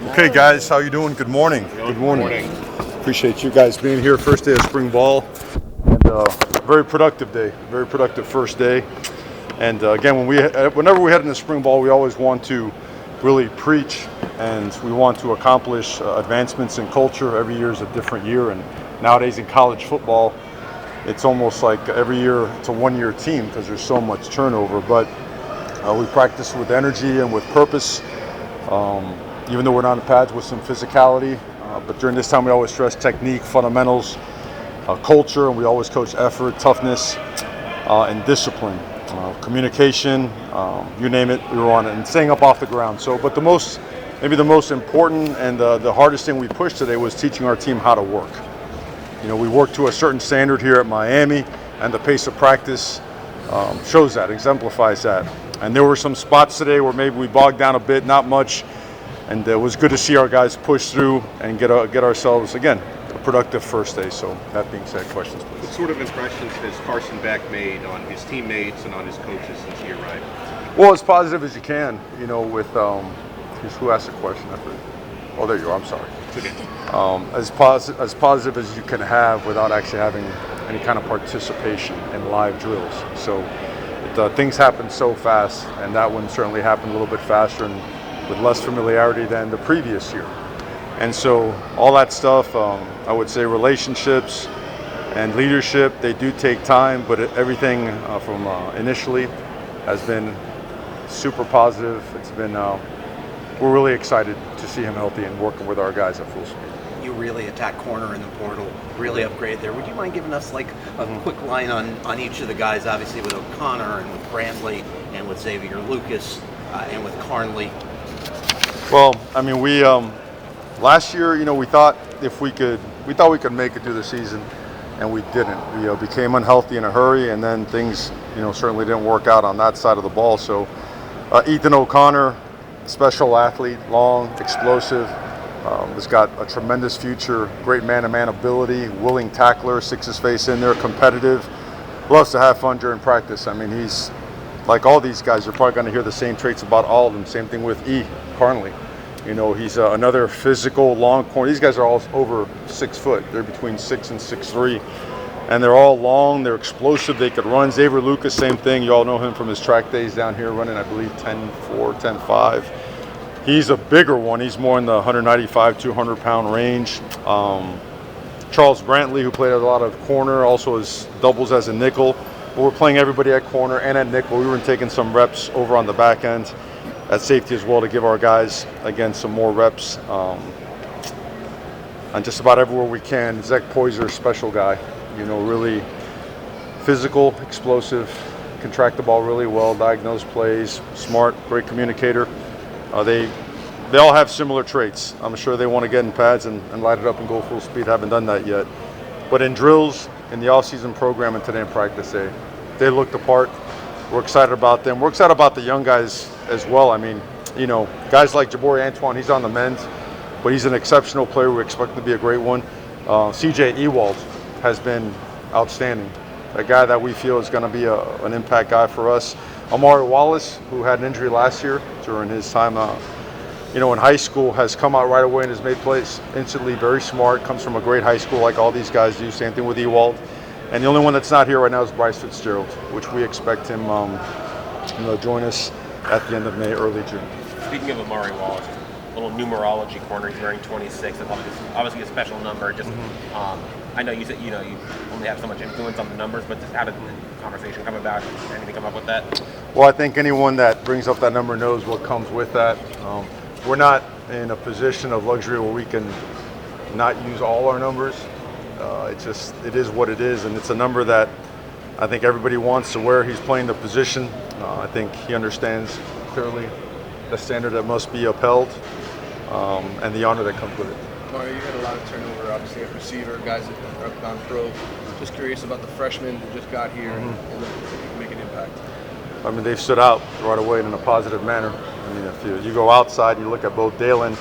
Okay, guys, how you doing? Good morning. Good morning. Appreciate you guys being here. First day of spring ball, and very productive day. Very productive first day. And again, whenever we head into spring ball, we always want to really preach, and we want to accomplish advancements in culture. Every year is a different year, and nowadays in college football, it's almost like every year it's a one-year team because there's so much turnover. But we practice with energy and with purpose. Even though we're not on the pads, with some physicality. But during this time, we always stress technique, fundamentals, culture, and we always coach effort, toughness, and discipline, communication, you name it, we were on it, and staying up off the ground. So, but maybe the most important and the hardest thing we pushed today was teaching our team how to work. You know, we work to a certain standard here at Miami, and the pace of practice shows that, exemplifies that. And there were some spots today where maybe we bogged down a bit, not much. And it was good to see our guys push through and get ourselves, again, a productive first day. So that being said, questions, please. What sort of impressions has Carson Beck made on his teammates and on his coaches since he arrived? Well, as positive as you can, you know, with who asked the question? Oh, there you are. I'm sorry. As positive as you can have without actually having any kind of participation in live drills. So things happen so fast, and that one certainly happened a little bit faster and with less familiarity than the previous year. And so all that stuff, I would say relationships and leadership, they do take time, but everything from initially has been super positive. It's been, we're really excited to see him healthy and working with our guys at full speed. You really attack corner in the portal, really upgrade there. Would you mind giving us like a quick line on each of the guys, obviously with O'Connor and with Brandley and with Xavier Lucas and with Carnley? Well, I mean, we last year, you know, we thought we could make it through the season, and we didn't. We became unhealthy in a hurry, and then things, you know, certainly didn't work out on that side of the ball. So, Ethan O'Connor, special athlete, long, explosive, has got a tremendous future. Great man-to-man ability, willing tackler, sticks his face in there, competitive, loves to have fun during practice. I mean, he's like all these guys. You're probably going to hear the same traits about all of them. Same thing with Carnley. You know, he's another physical, long corner. These guys are all over 6 foot. They're between 6 and 6'3", and they're all long. They're explosive. They could run. Xavier Lucas, same thing. You all know him from his track days down here, running, I believe, 10.4, 10.5. He's a bigger one. He's more in the 195, 200-pound range. Charles Brantley, who played a lot of corner, also doubles as a nickel. But we're playing everybody at corner and at nickel. We were taking some reps over on the back end at safety as well to give our guys, again, some more reps on just about everywhere we can. Zach Poyser, special guy, you know, really physical, explosive, can track the ball really well, diagnose plays, smart, great communicator. They all have similar traits. I'm sure they want to get in pads and light it up and go full speed. Haven't done that yet. But in drills, in the off-season program, and today in practice, they looked the part. We're excited about them. We're excited about the young guys as well. I mean, you know, guys like Jabari Antoine, he's on the mend, but he's an exceptional player. We expect him to be a great one. CJ Ewald has been outstanding. A guy that we feel is going to be an impact guy for us. Amari Wallace, who had an injury last year during his time you know, in high school, has come out right away and has made plays instantly. Very smart, comes from a great high school like all these guys do. Same thing with Ewald. And the only one that's not here right now is Bryce Fitzgerald, which we expect him you know, join us at the end of May, early June. Speaking of Amari Wallace, a little numerology corner, he's wearing 26. That's obviously a special number. Just I know you said, you know, you only have so much influence on the numbers, but just how did the conversation come about? Did anything come up with that? Well, I think anyone that brings up that number knows what comes with that. We're not in a position of luxury where we can not use all our numbers. It is what it is, and it's a number that I think everybody wants to wear. He's playing the position. I think he understands clearly the standard that must be upheld and the honor that comes with it. Mario, you had a lot of turnover, obviously, at receiver, guys that have gone pro. Just curious about the freshmen who just got here and make an impact. I mean, they've stood out right away in a positive manner. I mean, if you go outside, you look at both Dalen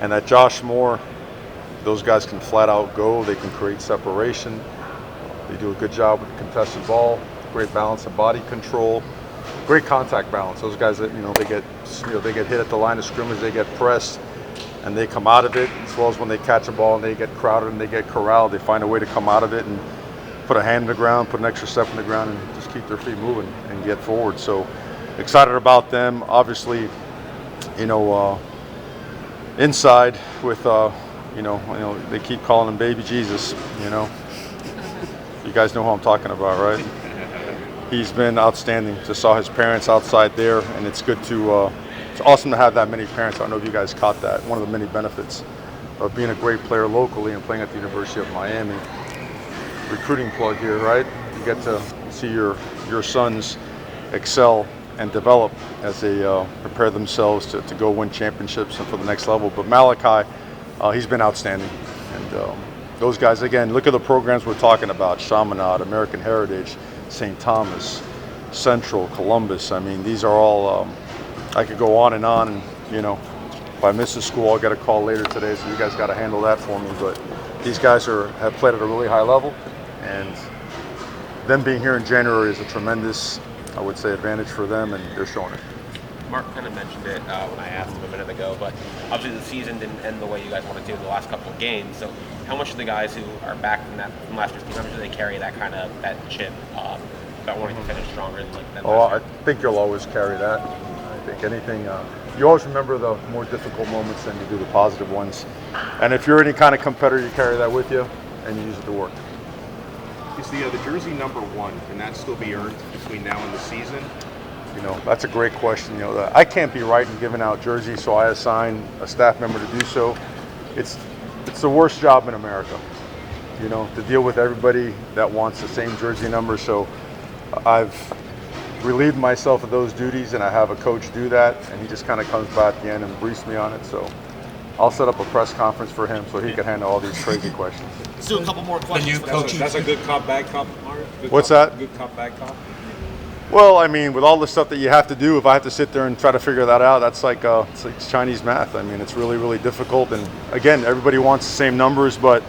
and at Josh Moore, those guys can flat out go. They can create separation. They do a good job with the contested ball, great balance of body control, great contact balance. Those guys that, you know, they get hit at the line of scrimmage, they get pressed, and they come out of it, as well as when they catch a ball and they get crowded and they get corralled, they find a way to come out of it and put a hand in the ground, put an extra step in the ground, and just keep their feet moving and get forward. So excited about them. Obviously, inside with, they keep calling him Baby Jesus, You guys know who I'm talking about, right? He's been outstanding. Just saw his parents outside there, and it's good to, it's awesome to have that many parents. I don't know if you guys caught that. One of the many benefits of being a great player locally and playing at the University of Miami. Recruiting plug here, right? You get to see your sons excel and develop as they prepare themselves to go win championships and for the next level. But Malachi, he's been outstanding. And those guys, again, look at the programs we're talking about: Chaminade, American Heritage, St. Thomas, Central, Columbus. I mean, these are all, I could go on, and if I miss a school, I'll get a call later today, so you guys got to handle that for me. But these guys have played at a really high level, and them being here in January is a tremendous, I would say, advantage for them, and they're showing it. Mark kind of mentioned it when I asked him a minute ago, but obviously the season didn't end the way you guys wanted to in the last couple of games. So how much do the guys who are back from last year's team, how much do they carry that chip about wanting to finish stronger than last year? I think you'll always carry that. I think anything, you always remember the more difficult moments than you do the positive ones. And if you're any kind of competitor, you carry that with you and you use it to work. Is the jersey number 1, can that still be earned between now and the season? That's a great question. I can't be right in giving out jerseys, so I assign a staff member to do so. It's the worst job in America, to deal with everybody that wants the same jersey number. So I've relieved myself of those duties, and I have a coach do that, and he just kind of comes by at the end and briefs me on it. So I'll set up a press conference for him so he can handle all these crazy questions. Let's do a couple more questions. That's a good cop, bad cop, Mario? What's that? Good cop, bad cop? Well, I mean, with all the stuff that you have to do, if I have to sit there and try to figure that out, that's like it's like Chinese math. I mean, it's really, really difficult. And again, everybody wants the same numbers, but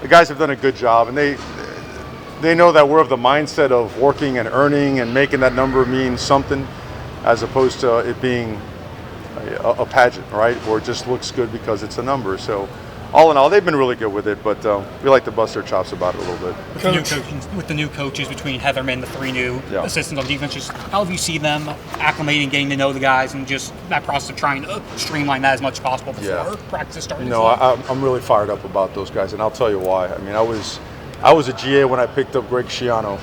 the guys have done a good job, and they know that we're of the mindset of working and earning and making that number mean something, as opposed to it being a pageant, right? Or it just looks good because it's a number. So all in all, they've been really good with it, but we like to bust their chops about it a little bit. With the new coaches, between Heatherman, the 3 new assistants on defense, just how have you seen them acclimating, getting to know the guys, and just that process of trying to streamline that as much as possible before practice starts? I'm really fired up about those guys, and I'll tell you why. I mean, I was a GA when I picked up Greg Schiano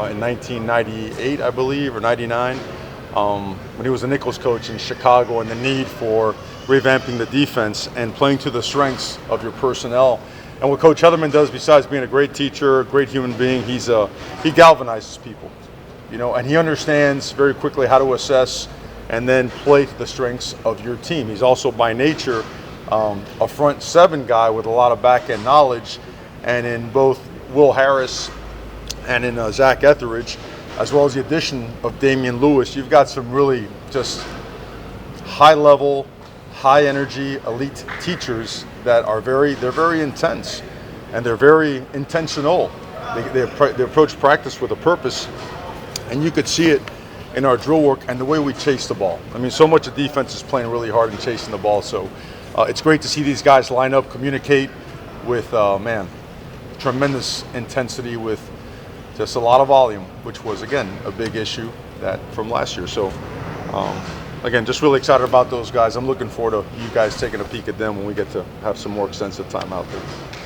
in 1998, I believe, or 99, when he was the Nichols coach in Chicago, and the need for revamping the defense and playing to the strengths of your personnel. And what Coach Heatherman does, besides being a great teacher, a great human being, he galvanizes people, and he understands very quickly how to assess and then play to the strengths of your team. He's also by nature a front 7 guy with a lot of back end knowledge, and in both Will Harris and in Zach Etheridge, as well as the addition of Damian Lewis, you've got some really just high level, high energy, elite teachers that are very intense, and they're very intentional. They approach practice with a purpose, and you could see it in our drill work and the way we chase the ball. I mean, so much of defense is playing really hard and chasing the ball. So it's great to see these guys line up, communicate with, tremendous intensity, with just a lot of volume, which was, again, a big issue from last year. So again, just really excited about those guys. I'm looking forward to you guys taking a peek at them when we get to have some more extensive time out there.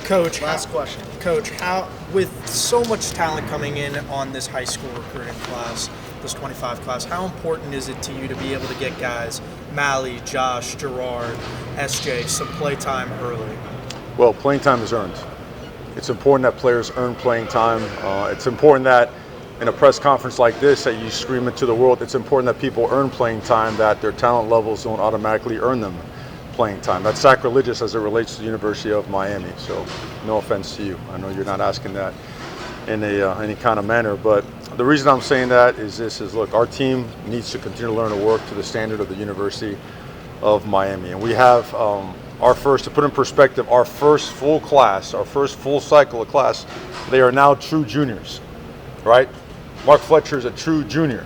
Coach, last question. Coach, how, with so much talent coming in on this high school recruiting class, this 25 class, how important is it to you to be able to get guys, Mally, Josh, Gerard, SJ, some play time early? Well, playing time is earned. It's important that players earn playing time. It's important that in a press conference like this that you scream it to the world. It's important that people earn playing time, that their talent levels don't automatically earn them playing time. That's sacrilegious as it relates to the University of Miami. So no offense to you. I know you're not asking that in any kind of manner, but the reason I'm saying that is look, our team needs to continue to learn to work to the standard of the University of Miami. And we have to put in perspective, our first full class, our first full cycle of class, they are now true juniors, right? Mark Fletcher is a true junior.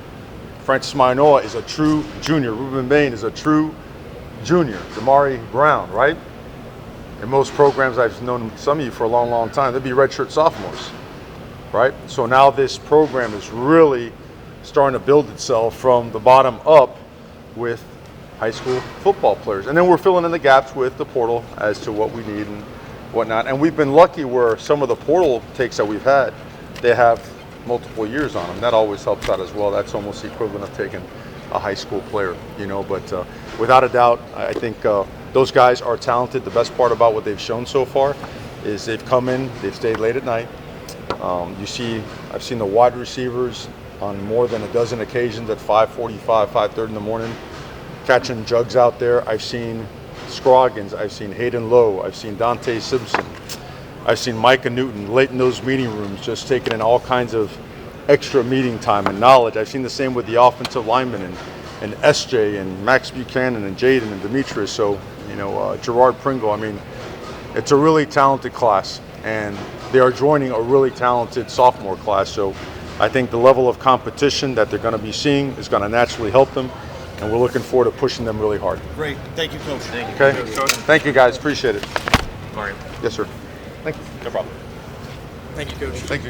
Francis Mainoa is a true junior. Ruben Bain is a true junior. Damari Brown, right? In most programs, I've known some of you for a long, long time, they'd be redshirt sophomores, right? So now this program is really starting to build itself from the bottom up with high school football players. And then we're filling in the gaps with the portal as to what we need and whatnot. And we've been lucky where some of the portal takes that we've had, they have multiple years on them. That always helps out as well. That's almost the equivalent of taking a high school player, you know. But without a doubt, I think those guys are talented. The best part about what they've shown so far is they've come in, they've stayed late at night. I've seen the wide receivers on more than a dozen occasions at 5:45, 5:30 in the morning, catching jugs out there. I've seen Scroggins, I've seen Hayden Lowe, I've seen Dante Simpson, I've seen Micah Newton late in those meeting rooms, just taking in all kinds of extra meeting time and knowledge. I've seen the same with the offensive linemen and SJ and Max Buchanan and Jaden and Demetrius. So, you know, Gerard Pringle. I mean, it's a really talented class, and they are joining a really talented sophomore class. So I think the level of competition that they're going to be seeing is going to naturally help them, and we're looking forward to pushing them really hard. Great. Thank you, Coach. Thank you. Okay? Thank you, guys. Appreciate it. Mario. Yes, sir. Thank you. No problem. Thank you, Coach. Thank you, guys.